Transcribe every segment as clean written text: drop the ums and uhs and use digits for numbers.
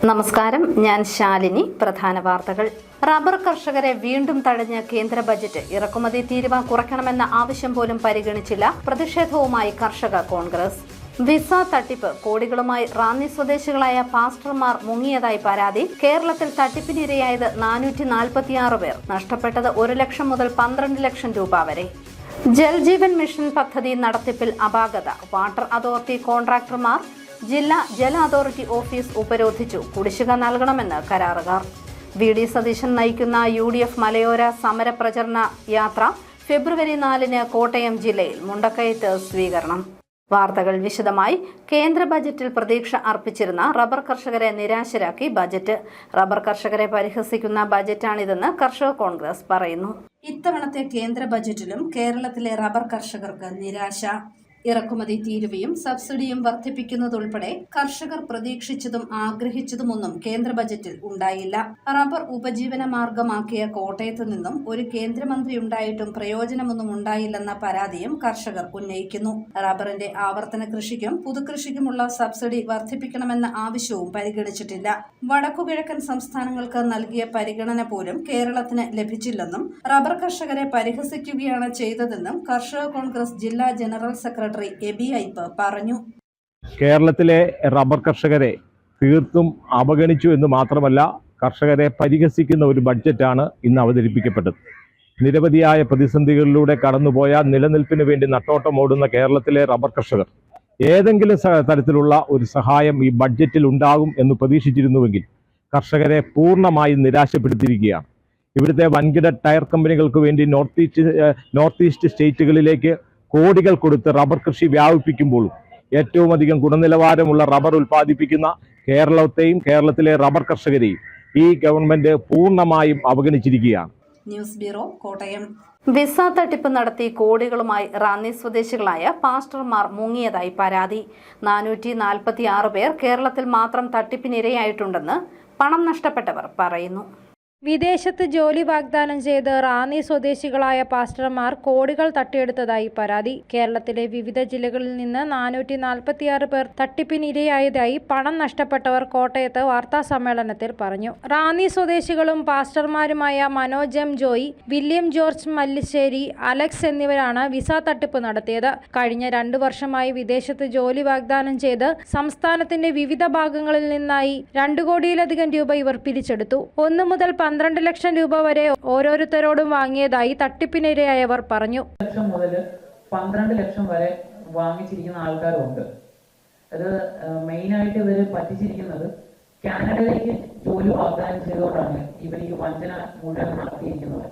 നമസ്കാരം, ഞാൻ ശാലിനി. പ്രധാന വാർത്തകൾ. റബ്ബർ കർഷകരെ വീണ്ടും തടഞ്ഞ കേന്ദ്ര ബജറ്റ്. ഇറക്കുമതി തീരുവ കുറയ്ക്കണമെന്ന ആവശ്യം പോലും പരിഗണിച്ചില്ല. പ്രതിഷേധവുമായി കർഷക കോൺഗ്രസ്. വിസ തട്ടിപ്പ്. കോടികളുമായി റാന്നി സ്വദേശികളായ പാസ്റ്റർമാർ മുങ്ങിയതായി പരാതി. കേരളത്തിൽ തട്ടിപ്പിനിരയായത് 446 പേർ. നഷ്ടപ്പെട്ടത് 1 ലക്ഷം മുതൽ 12 ലക്ഷം രൂപ വരെ. ജൽജീവൻ മിഷൻ പദ്ധതി നടത്തിപ്പിൽ അപാകത. വാട്ടർ അതോറിറ്റി കോൺട്രാക്ടർമാർ ജില്ലാ ജല അതോറിറ്റി ഓഫീസ് ഉപരോധിച്ചു. കുടിശ്ശിക നൽകണമെന്ന് കരാറുകാർ. വി.ഡി. സതീശൻ നയിക്കുന്ന UDF മലയോര സമര പ്രചരണ യാത്ര ഫെബ്രുവരി 4-ന് കോട്ടയം ജില്ലയിൽ. മുണ്ടക്കയത്ത് സ്വീകരണം. വാർത്തകൾ വിശദമായി. കേന്ദ്ര ബജറ്റിൽ പ്രതീക്ഷ അർപ്പിച്ചിരുന്ന റബ്ബർ കർഷകരെ നിരാശരാക്കി ബജറ്റ്. റബ്ബർ കർഷകരെ പരിഹസിക്കുന്ന ബജറ്റാണിതെന്ന് കർഷക കോൺഗ്രസ് പറയുന്നു. ഇത്തവണത്തെ കേന്ദ്ര ബജറ്റിലും കേരളത്തിലെ റബ്ബർ കർഷകർക്ക് നിരാശ. ഇറക്കുമതി തീരുവയും സബ്സിഡിയും വർദ്ധിപ്പിക്കുന്നതുൾപ്പെടെ കർഷകർ പ്രതീക്ഷിച്ചതും ആഗ്രഹിച്ചതുമൊന്നും കേന്ദ്ര ബജറ്റിൽ ഉണ്ടായില്ല. റബ്ബർ ഉപജീവന മാർഗമാക്കിയ കോട്ടയത്ത് നിന്നും ഒരു കേന്ദ്രമന്ത്രി ഉണ്ടായിട്ടും പ്രയോജനമൊന്നും ഉണ്ടായില്ലെന്ന പരാതിയും കർഷകർ ഉന്നയിക്കുന്നു. റബ്ബറിന്റെ ആവർത്തന കൃഷിക്കും പുതുകൃഷിക്കുമുള്ള സബ്സിഡി വർദ്ധിപ്പിക്കണമെന്ന ആവശ്യവും പരിഗണിച്ചിട്ടില്ല. വടക്കുകിഴക്കൻ സംസ്ഥാനങ്ങൾക്ക് നൽകിയ പരിഗണന പോലും കേരളത്തിന് ലഭിച്ചില്ലെന്നും റബ്ബർ കർഷകരെ പരിഹസിക്കുകയാണ് ചെയ്തതെന്നും കർഷക കോൺഗ്രസ് ജില്ലാ ജനറൽ സെക്രട്ടറി എബി ഐപ്പ് പറഞ്ഞു. കേരളത്തിലെ റബ്ബർ കർഷകരെ തീർത്തും അവഗണിച്ചു എന്ന് മാത്രമല്ല, കർഷകരെ പരിഹസിക്കുന്ന ഒരു ബഡ്ജറ്റാണ് ഇന്ന് അവതരിപ്പിക്കപ്പെട്ടത്. നിരവധിയായ പ്രതിസന്ധികളിലൂടെ കടന്നുപോയ നിലനിൽപ്പിന് വേണ്ടി നട്ടോട്ടമോടുന്ന കേരളത്തിലെ റബ്ബർ കർഷകർ ഏതെങ്കിലും തരത്തിലുള്ള ഒരു സഹായം ഈ ബഡ്ജറ്റിൽ ഉണ്ടാകും എന്ന് പ്രതീക്ഷിച്ചിരുന്നുവെങ്കിൽ കർഷകരെ പൂർണ്ണമായും നിരാശപ്പെടുത്തിയിരിക്കുകയാണ്. ഇവിടുത്തെ വൻകിട ടയർ കമ്പനികൾക്ക് വേണ്ടി നോർത്ത് ഈസ്റ്റ് സ്റ്റേറ്റുകളിലേക്ക് കോടികൾ കൊടുത്ത് റബ്ബർ കൃഷി വ്യാപിപ്പിക്കുമ്പോഴും ഏറ്റവും അധികം ഗുണനിലവാരമുള്ള റബ്ബർ ഉൽപ്പാദിപ്പിക്കുന്ന കേരളത്തെയും കേരളത്തിലെ റബ്ബർ കർഷകരെയും ഈ ഗവൺമെന്റ് പൂർണ്ണമായും അവഗണിച്ചിരിക്കുകയാണ്. News bureau, Kottayam. വിസ തട്ടിപ്പ് നടത്തി കോടികളുമായി റാന്നി സ്വദേശികളായ പാസ്റ്റർമാർ മുങ്ങിയതായി പരാതി. 446 പേർ കേരളത്തിൽ മാത്രം തട്ടിപ്പിനിരയായിട്ടുണ്ടെന്ന് പണം നഷ്ടപ്പെട്ടവർ പറയുന്നു. വിദേശത്ത് ജോലി വാഗ്ദാനം ചെയ്ത് റാന്നി സ്വദേശികളായ പാസ്റ്റർമാർ കോടികൾ തട്ടിയെടുത്തതായി പരാതി. കേരളത്തിലെ വിവിധ ജില്ലകളിൽ നിന്ന് 446 പേർ തട്ടിപ്പിനിരയായതായി പണം നഷ്ടപ്പെട്ടവർ കോട്ടയത്ത് വാർത്താ സമ്മേളനത്തിൽ പറഞ്ഞു. റാന്നി സ്വദേശികളും പാസ്റ്റർമാരുമായ Manoj M Joy, William George Mallissery, Alex എന്നിവരാണ് വിസ തട്ടിപ്പ് നടത്തിയത്. കഴിഞ്ഞ 2 വർഷമായി വിദേശത്ത് ജോലി വാഗ്ദാനം ചെയ്ത് സംസ്ഥാനത്തിന്റെ വിവിധ ഭാഗങ്ങളിൽ നിന്നായി 2 കോടിയിലധികം രൂപ ഇവർ പിരിച്ചെടുത്തു. 1 മുതൽ 12 ലക്ഷം രൂപ വരെ ഓരോരുത്തരോടും വാങ്ങിയതായി തട്ടിപ്പിനിരയായവർ പറഞ്ഞു. 1 ലക്ഷം മുതൽ 12 ലക്ഷം വരെ വാങ്ങിച്ചിരിക്കുന്ന ആൾക്കാരുണ്ട്. അത് മെയിനായിട്ട് ഇവർ പറ്റിച്ചിരിക്കുന്നത് കാനഡയിലേക്ക് ജോലി വാഗ്ദാനം ചെയ്തുകൊണ്ടാണ് ഇവർ ഈ വഞ്ചന മുഴുവൻ നടത്തിയിരിക്കുന്നത്.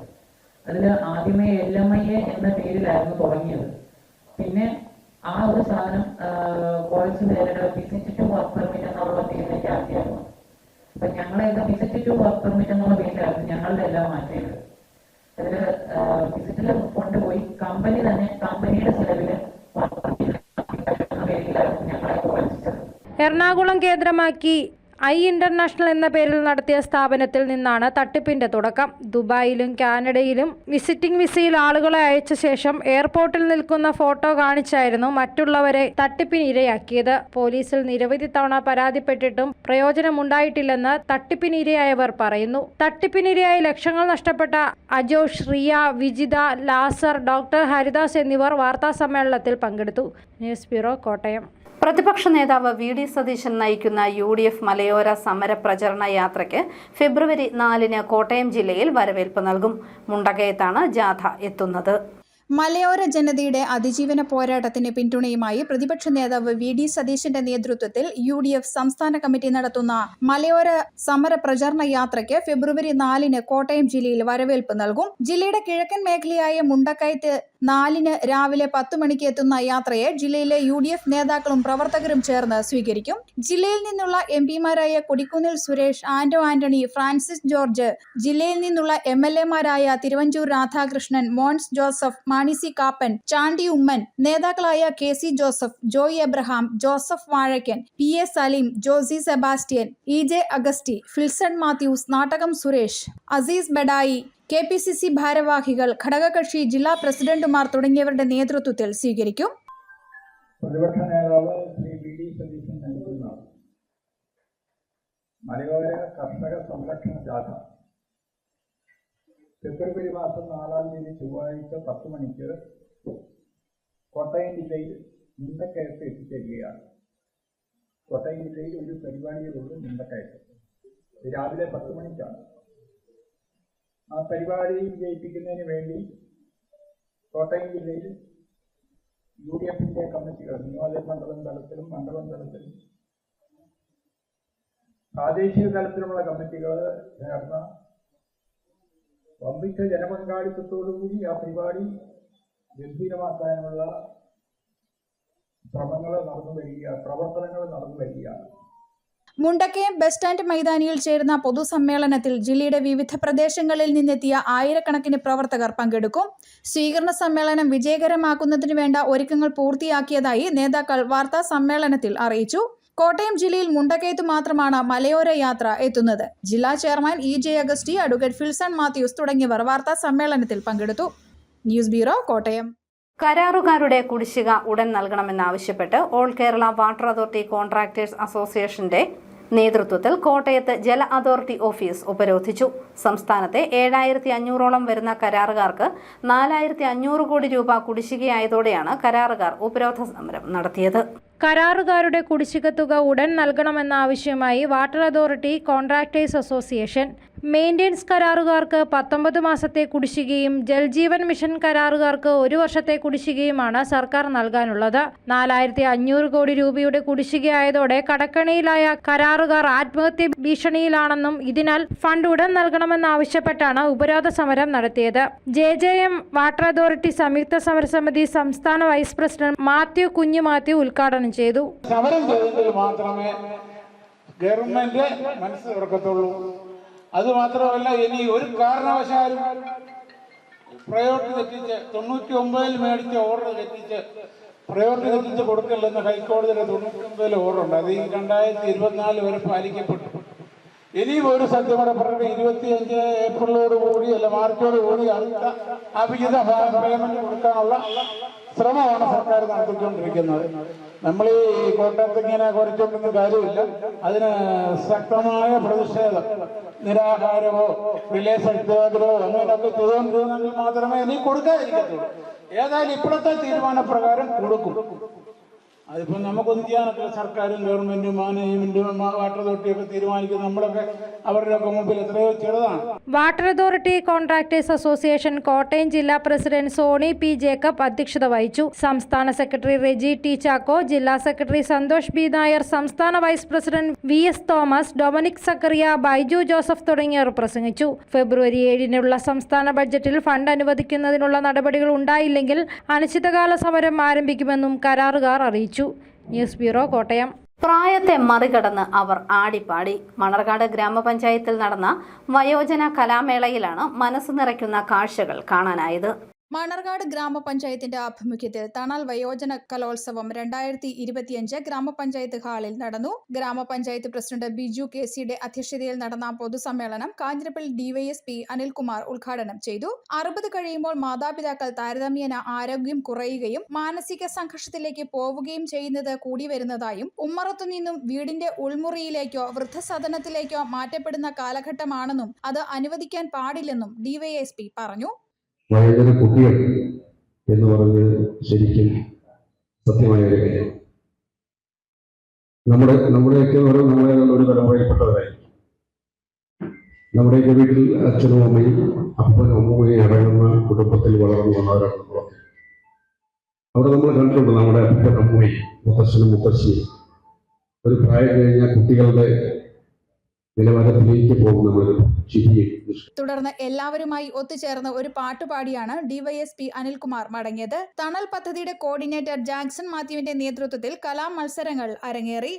അതിൽ ആദ്യമേ LMIA എന്ന പേരിലായിരുന്നു തുടങ്ങിയത്. പിന്നെ ആ ഒരു സാധനം കുറച്ച് പേരുടെ വിസിറ്റ് ടു വർക്ക് പെർമിറ്റ് എന്നുള്ള പേരിലേക്ക് ആക്കിയായിരുന്നു. അപ്പൊ ഞങ്ങളെയൊക്കെ വിസിറ്റ് ടു വർക്ക് പെർമിറ്റ് എന്നുള്ള പേരിലായിരുന്നു ഞങ്ങളുടെ എല്ലാം മാറ്റിയത്. അതിൽ വിസിറ്റിൽ കൊണ്ടുപോയി കമ്പനി തന്നെ കമ്പനിയുടെ ചെലവില് പേരിലായിരുന്നു ഞങ്ങളെയൊക്കെ പഠിച്ചത്. എറണാകുളം കേന്ദ്രമാക്കി ഇന്റർനാഷണൽ എന്ന പേരിൽ നടത്തിയ സ്ഥാപനത്തിൽ നിന്നാണ് തട്ടിപ്പിന്റെ തുടക്കം. ദുബായിലും കാനഡയിലും വിസിറ്റിംഗ് വിസയിൽ ആളുകളെ അയച്ച ശേഷം എയർപോർട്ടിൽ നിൽക്കുന്ന ഫോട്ടോ കാണിച്ചായിരുന്നു മറ്റുള്ളവരെ തട്ടിപ്പിനിരയാക്കിയത്. പോലീസിൽ നിരവധി തവണ പരാതിപ്പെട്ടിട്ടും പ്രയോജനമുണ്ടായിട്ടില്ലെന്ന് തട്ടിപ്പിനിരയായവർ പറയുന്നു. തട്ടിപ്പിനിരയായി ലക്ഷങ്ങൾ നഷ്ടപ്പെട്ട അജോഷ്, റിയ, വിജിത, ലാസർ, ഡോക്ടർ ഹരിദാസ് എന്നിവർ വാർത്താ സമ്മേളനത്തിൽ പങ്കെടുത്തു. News bureau, Kottayam. പ്രതിപക്ഷ നേതാവ് വി.ഡി. സതീശൻ നയിക്കുന്ന UDF മലയോര സമര പ്രചരണ യാത്രയ്ക്ക് ഫെബ്രുവരി 4-ന് കോട്ടയം ജില്ലയിൽ വരവേൽപ്പ് നൽകും. മുണ്ടകയത്താണ് ജാഥ എത്തുന്നത്. മലയോര ജനതയുടെ അതിജീവന പോരാട്ടത്തിന് പിന്തുണയുമായി പ്രതിപക്ഷ നേതാവ് വി.ഡി. സതീശന്റെ നേതൃത്വത്തിൽ UDF സംസ്ഥാന കമ്മിറ്റി നടത്തുന്ന മലയോര സമര പ്രചരണ യാത്രയ്ക്ക് ഫെബ്രുവരി 4-ന് കോട്ടയം ജില്ലയിൽ വരവേൽപ്പ് നൽകും. ജില്ലയുടെ കിഴക്കൻ മേഖലയായ മുണ്ടക്കയത്ത് 4-ന് രാവിലെ 10 മണിക്ക് എത്തുന്ന യാത്രയെ ജില്ലയിലെ UDF നേതാക്കളും പ്രവർത്തകരും ചേർന്ന് സ്വീകരിക്കും. ജില്ലയിൽ നിന്നുള്ള MP-മാരായ Kodikunnil Suresh, Anto Antony, Francis George, ജില്ലയിൽ നിന്നുള്ള MLA-മാരായ തിരുവഞ്ചൂർ രാധാകൃഷ്ണൻ, മോൻസ് ജോസഫ്, മാണി സി കാപ്പൻ, ചാണ്ടി ഉമ്മൻ, നേതാക്കളായ KC Joseph, Joy Abraham, Joseph Vazhakkan, PA Saleem, Josy Sebastian, EJ Augusty, Filson Mathews, Nattakam Suresh, Aziz Badai, KPCC ഭാരവാഹികൾ, ഘടകകക്ഷി ജില്ലാ പ്രസിഡന്റുമാർ തുടങ്ങിയവരുടെ നേതൃത്വത്തിൽ സ്വീകരിക്കും. പ്രതിപക്ഷ നേതാവ് ശ്രീ വി.ഡി. സതീശൻ നൽകുന്ന മലയോര കർഷക സംരക്ഷണ ജാഥ ഫെബ്രുവരി മാസം 4-ാം തീയതി ചൊവ്വാഴ്ച 10 മണിക്ക് കോട്ടയം ജില്ലയിൽ മുണ്ടക്കയത്ത് എത്തിച്ചേരുകയാണ്. കോട്ടയം ജില്ലയിൽ ഒരു പരിപാടിയിലുണ്ട് മുണ്ടക്കയത്ത്. രാവിലെ 10 മണിക്കാണ്. ആ പരിപാടി വിജയിപ്പിക്കുന്നതിന് വേണ്ടി കോട്ടയം ജില്ലയിൽ UDFന്റെ കമ്മിറ്റികൾ നിയോജകമണ്ഡലം തലത്തിലും മണ്ഡലം തലത്തിലും പ്രാദേശിക തലത്തിലുള്ള കമ്മിറ്റികൾ ചേർന്ന വമ്പിച്ച ജനപങ്കാളിത്തത്തോടുകൂടി ആ പരിപാടി ഗംഭീരമാക്കാനുള്ള പ്രവർത്തനങ്ങൾ നടന്നു വരികയാണ്. മുണ്ടക്കയം ബസ് സ്റ്റാൻഡ് മൈതാനിയിൽ ചേരുന്ന പൊതുസമ്മേളനത്തിൽ ജില്ലയുടെ വിവിധ പ്രദേശങ്ങളിൽ നിന്നെത്തിയ ആയിരക്കണക്കിന് പ്രവർത്തകർ പങ്കെടുക്കും. സ്വീകരണ സമ്മേളനം വിജയകരമാക്കുന്നതിന് വേണ്ട ഒരുക്കങ്ങൾ പൂർത്തിയാക്കിയതായി നേതാക്കൾ വാർത്താ സമ്മേളനത്തിൽ അറിയിച്ചു. കോട്ടയം ജില്ലയിൽ മുണ്ടക്കയത്ത് മാത്രമാണ് മലയോര യാത്ര എത്തുന്നത്. ജില്ലാ chairman EJ Augusty, advocate Filson Mathews തുടങ്ങിയവർ വാർത്താ സമ്മേളനത്തിൽ പങ്കെടുത്തു. News bureau, Kottayam. കരാറുകാരുടെ കുടിശ്ശിക ഉടൻ നൽകണമെന്നാവശ്യപ്പെട്ട് all Kerala water authority contractors അസോസിയേഷന്റെ നേതൃത്വത്തിൽ കോട്ടയത്ത് ജല അതോറിറ്റി ഓഫീസ് ഉപരോധിച്ചു. സംസ്ഥാനത്തെ 7500ഓളം വരുന്ന കരാറുകാർക്ക് 4500 കോടി രൂപ കുടിശ്ശികയായതോടെയാണ് കരാറുകാർ ഉപരോധ സമരം നടത്തിയത്. കരാറുകാരുടെ കുടിശ്ശിക തുക ഉടൻ നൽകണമെന്ന ആവശ്യമായി water authority contractors association maintenance കരാറുകാർക്ക് 19 മാസത്തെ കുടിശ്ശികയും ജൽജീവൻ മിഷൻ കരാറുകാർക്ക് 1 വർഷത്തെ കുടിശ്ശികയുമാണ് സർക്കാർ നൽകാനുള്ളത്. 4500 കോടി രൂപയുടെ കുടിശ്ശികയായതോടെ കടക്കണിയിലായ കരാറുകാർ ആത്മഹത്യ ഭീഷണിയിലാണെന്നും ഇതിനാൽ ഫണ്ട് ഉടൻ നൽകണമെന്നാവശ്യപ്പെട്ടാണ് ഉപരോധ സമരം നടത്തിയത്. JJM വാട്ടർ അതോറിറ്റി സംയുക്ത സമരസമിതി സംസ്ഥാന വൈസ് പ്രസിഡന്റ് മാത്യു കുഞ്ഞുമാത്യു ഉദ്ഘാടനം ചെയ്തു. സമരം ചെയ്തെങ്കിൽ മാത്രമേ ഗവൺമെന്റ് മനസ്സ് തുറക്കത്തുള്ളൂ. അതുമാത്രമല്ല, ഇനി ഒരു കാരണവശാലും പ്രയോറിറ്റി തെറ്റിച്ച് 99 മേടിച്ച ഓർഡർ തെറ്റിച്ച് പ്രയോറിറ്റി തെറ്റിച്ച് കൊടുക്കില്ലെന്ന് ഹൈക്കോടതിയുടെ 99 ഓർഡറുണ്ട്. അത് ഈ 2024 വരെ പാലിക്കപ്പെട്ടു. ഇനിയും ഒരു സത്യം കൂടെ പറഞ്ഞിട്ട് 25 ഏപ്രിലോട് കൂടി അല്ല മാർച്ചോട് കൂടി അടുത്ത അവിഹിത പേയ്മെന്റ് കൊടുക്കാനുള്ള ശ്രമമാണ് സർക്കാർ നടത്തിക്കൊണ്ടിരിക്കുന്നത്. നമ്മൾ ഈ കോട്ടയത്ത് ഇങ്ങനെ കുറച്ചൊന്നും കാര്യമില്ല. അതിന് ശക്തമായ പ്രതിഷേധം, നിരാഹാരമോ റിലേ സത്യാഗ്രഹമോ അങ്ങനെയൊക്കെ ചെയ്തുകൊണ്ടിരുന്നെങ്കിൽ മാത്രമേ ഇനി കൊടുക്കാതിരിക്കത്തുള്ളൂ. ഏതായാലും ഇപ്പോഴത്തെ തീരുമാനപ്രകാരം കൊടുക്കും. അതിപ്പോൾ നമുക്കൊന്നും ചെയ്യാനൊക്കെ സർക്കാരും ഗവൺമെന്റും മാനേജ്മെന്റും വാട്ടർ അതോറിറ്റിയൊക്കെ തീരുമാനിക്കുന്നത്. നമ്മളൊക്കെ അവരുടെയൊക്കെ മുമ്പിൽ എത്രയോ ചെറുതാണ്. Water authority contractors association Kottayam ജില്ലാ പ്രസിഡന്റ് സോണി P. ജേക്കബ് അധ്യക്ഷത വഹിച്ചു. സംസ്ഥാന സെക്രട്ടറി റെജി T. ചാക്കോ, ജില്ലാ സെക്രട്ടറി സന്തോഷ് B. നായർ, സംസ്ഥാന vice president VS Thomas, Dominic Sakkariya, Baiju Joseph തുടങ്ങിയവർ പ്രസംഗിച്ചു. ഫെബ്രുവരി 7-നുള്ള സംസ്ഥാന ബഡ്ജറ്റിൽ ഫണ്ട് അനുവദിക്കുന്നതിനുള്ള നടപടികൾ ഉണ്ടായില്ലെങ്കിൽ അനിശ്ചിതകാല സമരം ആരംഭിക്കുമെന്നും കരാറുകാർ അറിയിച്ചു. News bureau, Kottayam. പ്രായത്തെ മറികടന്ന് അവർ ആടിപ്പാടി. മണർകാട് ഗ്രാമപഞ്ചായത്തിൽ നടന്ന വയോജന കലാമേളയിലാണ് മനസ്സ് നിറയ്ക്കുന്ന കാഴ്ചകൾ കാണാനായത്. മണർകാട് ഗ്രാമപഞ്ചായത്തിന്റെ ആഭിമുഖ്യത്തിൽ തണൽ വയോജന കലോത്സവം 2025 ഗ്രാമപഞ്ചായത്ത് ഹാളിൽ നടന്നു. ഗ്രാമപഞ്ചായത്ത് പ്രസിഡന്റ് ബിജു KC അധ്യക്ഷതയിൽ നടന്ന പൊതുസമ്മേളനം കാഞ്ഞിരപ്പള്ളി DYSP അനിൽകുമാർ ഉദ്ഘാടനം ചെയ്തു. 60 കഴിയുമ്പോൾ മാതാപിതാക്കൾ താരതമ്യേന ആരോഗ്യം കുറയുകയും മാനസിക സംഘർഷത്തിലേക്ക് പോവുകയും ചെയ്യുന്നത് കൂടി വരുന്നതായും ഉമ്മറത്തുനിന്നും വീടിന്റെ ഉൾമുറിയിലേക്കോ വൃദ്ധസദനത്തിലേക്കോ മാറ്റപ്പെടുന്ന കാലഘട്ടമാണെന്നും അത് അനുവദിക്കാൻ പാടില്ലെന്നും DYSP പറഞ്ഞു. വയോജന കുട്ടികൾ എന്ന് പറഞ്ഞ് ശരിക്കും സത്യമായ ഒരു കാര്യം. നമ്മുടെയൊക്കെ ഒരു തലമുറയിൽപ്പെട്ടവരായിരിക്കും. നമ്മുടെയൊക്കെ വീട്ടിൽ അച്ഛനും അമ്മയും അപ്പനും അമ്മയും അടങ്ങുന്ന കുടുംബത്തിൽ വളർന്നു വന്നവരാണ് നമ്മളൊക്കെ. അവിടെ നമ്മൾ കണ്ടിട്ടുണ്ട് നമ്മുടെ അപ്പനും അമ്മയും മുത്തശ്ശനും മുത്തശ്ശിയും ഒരു പ്രായം കഴിഞ്ഞാൽ കുട്ടികളുടെ നിലവാരത്തിലേക്ക് പോകും നമ്മൾ ചിരിയും. തുടർന്ന് എല്ലാവരുമായി ഒത്തുചേർന്ന് ഒരു പാട്ടുപാടിയാണ് DYSP അനിൽകുമാർ മടങ്ങിയത്. തണൽ പദ്ധതിയുടെ കോർഡിനേറ്റർ ജാക്സൺ മാത്യുവിന്റെ നേതൃത്വത്തിൽ കലാമത്സരങ്ങൾ അരങ്ങേറി.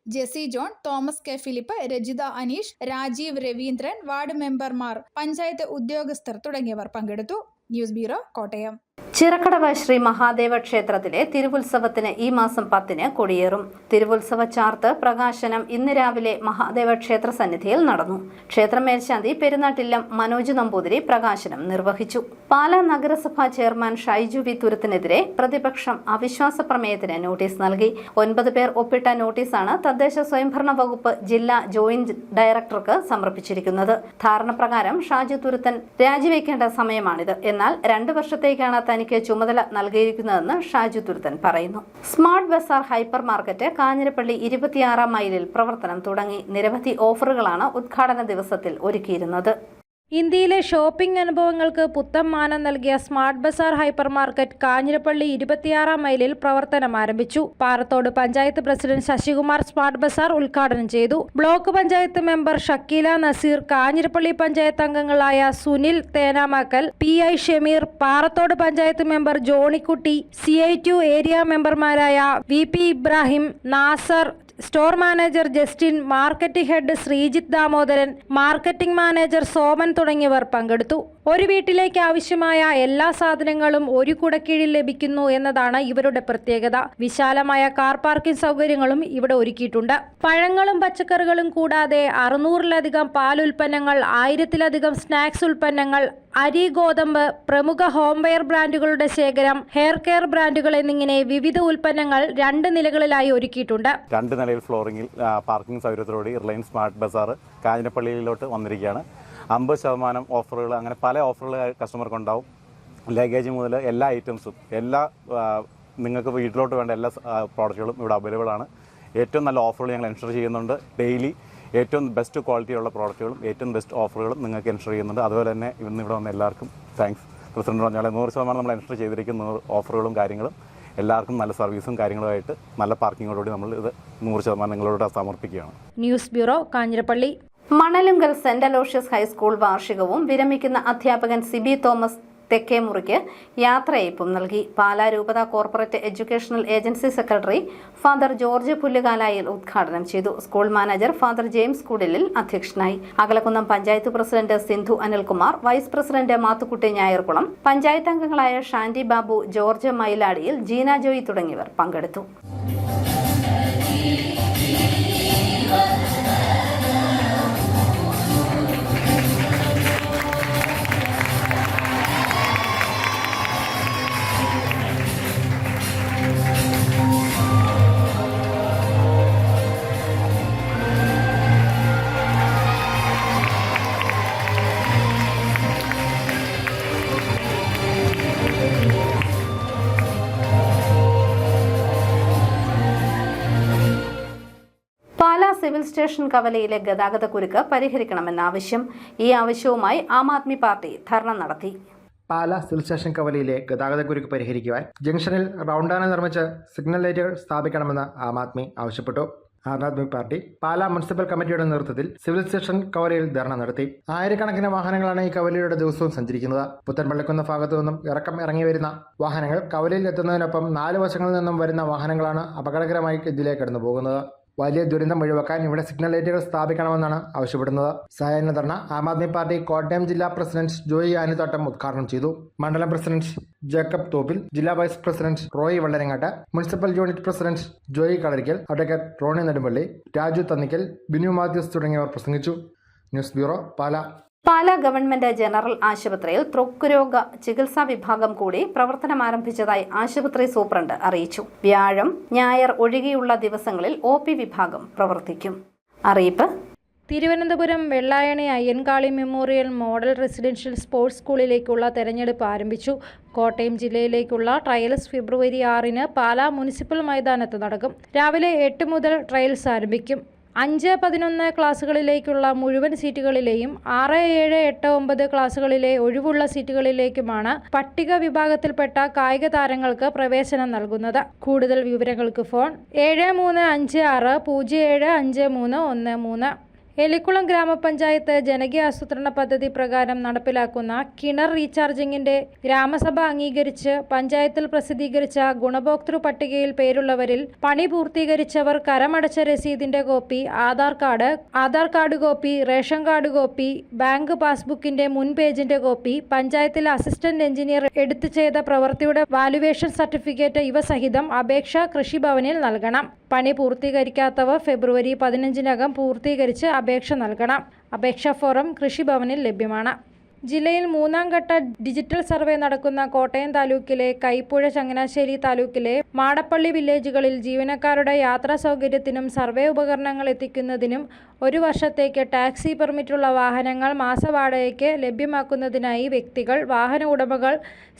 Jessy John, Thomas K. Philip, Rajitha Aneesh, Rajeev Raveendran, ward മെമ്പർമാർ, പഞ്ചായത്ത് ഉദ്യോഗസ്ഥർ തുടങ്ങിയവർ പങ്കെടുത്തു. News bureau, Kottayam. ചിറക്കടവ് ശ്രീ മഹാദേവ ക്ഷേത്രത്തിലെ തിരുവുത്സവത്തിന് ഈ മാസം 10-ന് കൊടിയേറും. തിരുവുത്സവ ചാർത്ത് പ്രകാശനം ഇന്ന് രാവിലെ മഹാദേവ ക്ഷേത്ര സന്നിധിയിൽ നടന്നു. ക്ഷേത്ര മേൽശാന്തി പെരുന്നാട്ടില്ലം മനോജ് നമ്പൂതിരി പ്രകാശനം നിർവഹിച്ചു. പാലാ നഗരസഭാ ചെയർമാൻ ഷൈജു വി തുരുത്തിനെതിരെ പ്രതിപക്ഷം അവിശ്വാസ പ്രമേയത്തിന് നോട്ടീസ് നൽകി. 9 പേർ ഒപ്പിട്ട നോട്ടീസാണ് തദ്ദേശ സ്വയംഭരണ വകുപ്പ് ജില്ലാ ജോയിന്റ് ഡയറക്ടർക്ക് സമർപ്പിച്ചിരിക്കുന്നത്. ധാരണ പ്രകാരം ഷാജു തുരുത്തൻ രാജിവെക്കേണ്ട സമയമാണിത്. എന്നാൽ 2 വർഷത്തേക്കാണ് തനിക്ക് ചുമതല നൽകിയിരിക്കുന്നതെന്ന് ഷാജു തുരുത്തൻ പറയുന്നു. Smart Bazar hyper market Kanjirappally 26-ാം മൈലിൽ പ്രവർത്തനം തുടങ്ങി. നിരവധി ഓഫറുകളാണ് ഉദ്ഘാടന ദിവസത്തിൽ ഒരുക്കിയിരുന്നത്. ഇന്ത്യയിലെ ഷോപ്പിംഗ് അനുഭവങ്ങൾക്ക് പുത്തൻ മാനം നൽകിയ smart Bazar hyper market Kanjirappally 26-ാം മൈലിൽ പ്രവർത്തനം ആരംഭിച്ചു. Parathodu panchayat president Sasikumar smart bazaar ഉദ്ഘാടനം ചെയ്തു. ബ്ലോക്ക് പഞ്ചായത്ത് മെമ്പർ ഷക്കീല നസീർ, കാഞ്ഞിരപ്പള്ളി പഞ്ചായത്ത് അംഗങ്ങളായ Sunil Thenamakkal, PI Shameer, Parathodu panchayat member Johnykutty, CI2 area മെമ്പർമാരായ VP Ibrahim, Nasar, store manager Justin, marketing head Sreejith Damodaran, marketing manager Soman തുടങ്ങിയവർ പങ്കെടുത്തു. ഒരു വീട്ടിലേക്ക് ആവശ്യമായ എല്ലാ സാധനങ്ങളും ഒരു കുടക്കീഴിൽ ലഭിക്കുന്നു എന്നതാണ് ഇവരുടെ പ്രത്യേകത. വിശാലമായ കാർ പാർക്കിംഗ് സൗകര്യങ്ങളും ഇവിടെ ഒരുക്കിയിട്ടുണ്ട്. പഴങ്ങളും പച്ചക്കറികളും കൂടാതെ 600-ലധികം പാൽ ഉൽപ്പന്നങ്ങൾ, 1000-ലധികം സ്നാക്സ് ഉൽപ്പന്നങ്ങൾ, അരി, ഗോതമ്പ്, പ്രമുഖ ഹോംവെയർ ബ്രാൻഡുകളുടെ ശേഖരം, ഹെയർ കെയർ ബ്രാൻഡുകൾ എന്നിങ്ങനെ വിവിധ ഉൽപ്പന്നങ്ങൾ 2 നിലകളിലായി ഒരുക്കിയിട്ടുണ്ട്. 2 നിലയിൽ ഫ്ലോറിംഗിൽ പാർക്കിംഗ് സൗകര്യത്തോടെ റിലയൻസ് സ്മാർട്ട് ബസാർ കാഞ്ഞിരപ്പള്ളിയിലോട്ട് വന്നിരിക്കുകയാണ്. 50% ഓഫറുകൾ, അങ്ങനെ പല ഓഫറുകൾ കസ്റ്റമർക്ക് ഉണ്ടാവും. ലഗേജ് മുതൽ എല്ലാ ഐറ്റംസും, നിങ്ങൾക്ക് വീട്ടിലോട്ട് വേണ്ട എല്ലാ പ്രോഡക്റ്റുകളും ഇവിടെ അവൈലബിൾ ആണ്. ഏറ്റവും നല്ല ഓഫറുകൾ ഞങ്ങൾ എൻഷുർ ചെയ്യുന്നുണ്ട്. ഡെയിലി ഏറ്റവും ബെസ്റ്റ് ക്വാളിറ്റിയുള്ള പ്രോഡക്റ്റുകളും ഏറ്റവും ബെസ്റ്റ് ഓഫറുകളും നിങ്ങൾക്ക് എൻഷുർ ചെയ്യുന്നുണ്ട്. അതുപോലെ തന്നെ ഇന്ന് ഇവിടെ വന്ന എല്ലാവർക്കും താങ്ക്സ്. പ്രസിഡന്റ് പറഞ്ഞാൽ 100% നമ്മൾ എൻഷുർ ചെയ്തിരിക്കുന്ന ഓഫറുകളും കാര്യങ്ങളും, എല്ലാവർക്കും നല്ല സർവീസും കാര്യങ്ങളുമായിട്ട് നല്ല പാർക്കിങ്ങോടുകൂടി നമ്മൾ ഇത് 100% നിങ്ങളോട് സമർപ്പിക്കുകയാണ്. News bureau, Kanjirappally. Manalunkal saint Aloysius high school വാർഷികവും വിരമിക്കുന്ന അധ്യാപകൻ സിബി തോമസ് തെക്കേമുറിക്ക് യാത്രയയപ്പും നൽകി. പാലാ രൂപത corporate educational agency secretary father George Pullukalayil ഉദ്ഘാടനം ചെയ്തു. School manager father James Kudilil അധ്യക്ഷനായി. Akalakunnam panchayat president Sindhu Anilkumar, vice president Mathukutty Njayarkulam, panchayat അംഗങ്ങളായ ഷാൻഡി ബാബു, ജോർജ് മൈലാടിയിൽ, ജീന ജോയി തുടങ്ങിയവർ പങ്കെടുത്തു. സിവിൽ സ്റ്റേഷൻ കവലയിലെ ഗതാഗതക്കുരുക്ക് പരിഹരിക്കണമെന്ന ആവശ്യം. ഈ ആവശ്യവുമായി ആം ആദ്മി പാർട്ടി ധർണ നടത്തി. പാലാ സിവിൽ സ്റ്റേഷൻ കവലയിലെ ഗതാഗതക്കുരുക്ക് പരിഹരിക്കുവാൻ ജംഗ്ഷനിൽ റൗണ്ടാന നിർമ്മിച്ച് സിഗ്നൽ ലൈറ്റുകൾ സ്ഥാപിക്കണമെന്ന് ആം ആദ്മി ആവശ്യപ്പെട്ടു. ആം ആദ്മി പാർട്ടി പാലാ മുനിസിപ്പൽ കമ്മിറ്റിയുടെ നേതൃത്വത്തിൽ സിവിൽ സ്റ്റേഷൻ കവലയിൽ ധർണ നടത്തി. ആയിരക്കണക്കിന് വാഹനങ്ങളാണ് ഈ കവലയുടെ ദിവസവും സഞ്ചരിക്കുന്നത്. പുത്തൻപള്ളിക്കുന്ന് ഭാഗത്തു നിന്നും ഇറങ്ങി വരുന്ന വാഹനങ്ങൾ കവലയിൽ എത്തുന്നതിനൊപ്പം 4 വശങ്ങളിൽ നിന്നും വരുന്ന വാഹനങ്ങളാണ് അപകടകരമായി ഇതിലേക്ക് കടന്നു പോകുന്നത്. വലിയ ദുരന്തം ഒഴിവാക്കാൻ ഇവിടെ സിഗ്നൽ ലൈറ്റുകൾ സ്ഥാപിക്കണമെന്നാണ് ആവശ്യപ്പെടുന്നത്. സഹകരണ ധർണ ആം ആദ്മി പാർട്ടി കോട്ടയം ജില്ലാ പ്രസിഡന്റ് ജോയി ആനിത്തോട്ടം ഉദ്ഘാടനം ചെയ്തു. മണ്ഡലം പ്രസിഡന്റ് ജേക്കബ് തോപ്പിൽ, ജില്ലാ vice president Roy Vallarangattu, municipal unit president Joy Kalarickal, advocate Rony Nedumpally, Raju Thannickal, Binu Mathews തുടങ്ങിയവർ പ്രസംഗിച്ചു. News bureau, Pala. Pala government general ആശുപത്രിയിൽ ത്വക്കുരോഗ ചികിത്സാ വിഭാഗം കൂടി പ്രവർത്തനം ആരംഭിച്ചതായി ആശുപത്രി സൂപ്രണ്ട് അറിയിച്ചു. വ്യാഴം, ഞായർ ഒഴികെയുള്ള ദിവസങ്ങളിൽ OP വിഭാഗം പ്രവർത്തിക്കും. അറിയിപ്പ്. Thiruvananthapuram Vellayani Ayyankali memorial model residential sports സ്കൂളിലേക്കുള്ള തെരഞ്ഞെടുപ്പ് ആരംഭിച്ചു. കോട്ടയം ജില്ലയിലേക്കുള്ള ട്രയൽസ് ഫെബ്രുവരി 6-ന് പാലാ മുനിസിപ്പൽ മൈതാനത്ത് നടക്കും. രാവിലെ 8 മുതൽ ട്രയൽസ് ആരംഭിക്കും. 5, 11 ക്ലാസുകളിലേക്കുള്ള മുഴുവൻ സീറ്റുകളിലെയും 6, 7, 8, 9 ക്ലാസുകളിലെ ഒഴിവുള്ള സീറ്റുകളിലേക്കുമാണ് പട്ടിക വിഭാഗത്തിൽപ്പെട്ട കായിക താരങ്ങൾക്ക് പ്രവേശനം നൽകുന്നത്. കൂടുതൽ വിവരങ്ങൾക്ക് ഫോൺ 7356075313 എലിക്കുളം ഗ്രാമപഞ്ചായത്ത് ജനകീയ ആസൂത്രണ പദ്ധതി പ്രകാരം നടപ്പിലാക്കുന്ന കിണർ റീചാർജിംഗിന്റെ ഗ്രാമസഭ അംഗീകരിച്ച് പഞ്ചായത്തിൽ പ്രസിദ്ധീകരിച്ച ഗുണഭോക്തൃ പട്ടികയിൽ പേരുള്ളവരിൽ പണി പൂർത്തീകരിച്ചവർ കരമടച്ച രസീതിന്റെ copy, Aadhaar card copy, ration card copy, bank പാസ്ബുക്കിന്റെ മുൻ പേജിന്റെ കോപ്പി, പഞ്ചായത്തിലെ അസിസ്റ്റന്റ് എഞ്ചിനീയർ എടുത്തു ചെയ്ത പ്രവൃത്തിയുടെ വാലുവേഷൻ സർട്ടിഫിക്കറ്റ് ഇവ സഹിതം അപേക്ഷ കൃഷിഭവനിൽ നൽകണം. പണി പൂർത്തീകരിക്കാത്തവർ ഫെബ്രുവരി 15-നകം പൂർത്തീകരിച്ച് അപേക്ഷ നൽകണം. അപേക്ഷാ ഫോറം കൃഷിഭവനിൽ ലഭ്യമാണ്. ജില്ലയിൽ 3ാം ഘട്ട ഡിജിറ്റൽ സർവേ നടക്കുന്ന കോട്ടയം താലൂക്കിലെ കൈപ്പുഴ, ചങ്ങനാശ്ശേരി താലൂക്കിലെ മാടപ്പള്ളി വില്ലേജുകളിൽ ജീവനക്കാരുടെ യാത്രാ സൗകര്യത്തിനും സർവേ ഉപകരണങ്ങൾ എത്തിക്കുന്നതിനും 1 വർഷത്തേക്ക് ടാക്സി പെർമിറ്റുള്ള വാഹനങ്ങൾ മാസവാടകയ്ക്ക് ലഭ്യമാക്കുന്നതിനായി വ്യക്തികൾ, വാഹന ഉടമകൾ,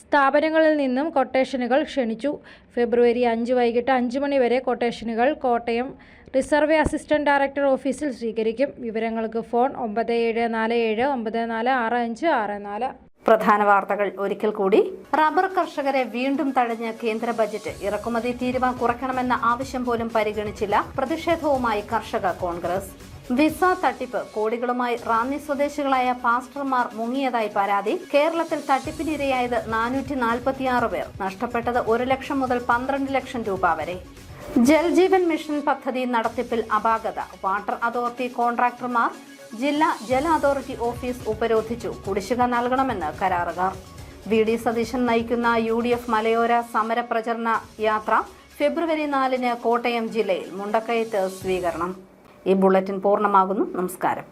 സ്ഥാപനങ്ങളിൽ നിന്നും കൊട്ടേഷനുകൾ ക്ഷണിച്ചു. ഫെബ്രുവരി 5 വൈകിട്ട് 5 മണി വരെ കൊട്ടേഷനുകൾ കോട്ടയം റിസർവേ അസിസ്റ്റന്റ് ഡയറക്ടർ ഓഫീസിൽ സ്വീകരിക്കും. വിവരങ്ങൾക്ക് ഫോൺ 9747946564. പ്രധാന വാർത്തകൾ ഒരിക്കൽ കൂടി. റബ്ബർ കർഷകരെ വീണ്ടും തടഞ്ഞ കേന്ദ്ര ബജറ്റ്. ഇറക്കുമതി തീരുവ കുറയ്ക്കണമെന്ന ആവശ്യം പോലും പരിഗണിച്ചില്ല. പ്രതിഷേധവുമായി കർഷക കോൺഗ്രസ്. വിസ തട്ടിപ്പ്. കോടികളുമായി റാന്നി സ്വദേശികളായ പാസ്റ്റർമാർ മുങ്ങിയതായി പരാതി. കേരളത്തിൽ തട്ടിപ്പിനിരയായത് 446 പേർ. നഷ്ടപ്പെട്ടത് 1 ലക്ഷം മുതൽ 12 ലക്ഷം രൂപ വരെ. ജൽജീവൻ മിഷൻ പദ്ധതി നടത്തിപ്പിൽ അപാകത. വാട്ടർ അതോറിറ്റി കോൺട്രാക്ടർമാർ ജില്ലാ ജല അതോറിറ്റി ഓഫീസ് ഉപരോധിച്ചു. കുടിശ്ശിക നൽകണമെന്ന് കരാറുകാർ. VD സതീശൻ നയിക്കുന്ന UDF മലയോര സമര പ്രചരണ യാത്ര ഫെബ്രുവരി 4-ന് കോട്ടയം ജില്ലയിൽ. മുണ്ടക്കയത്ത് സ്വീകരണം. ഈ ബുള്ളറ്റിൻ പൂർണ്ണമാകുന്നു. നമസ്കാരം.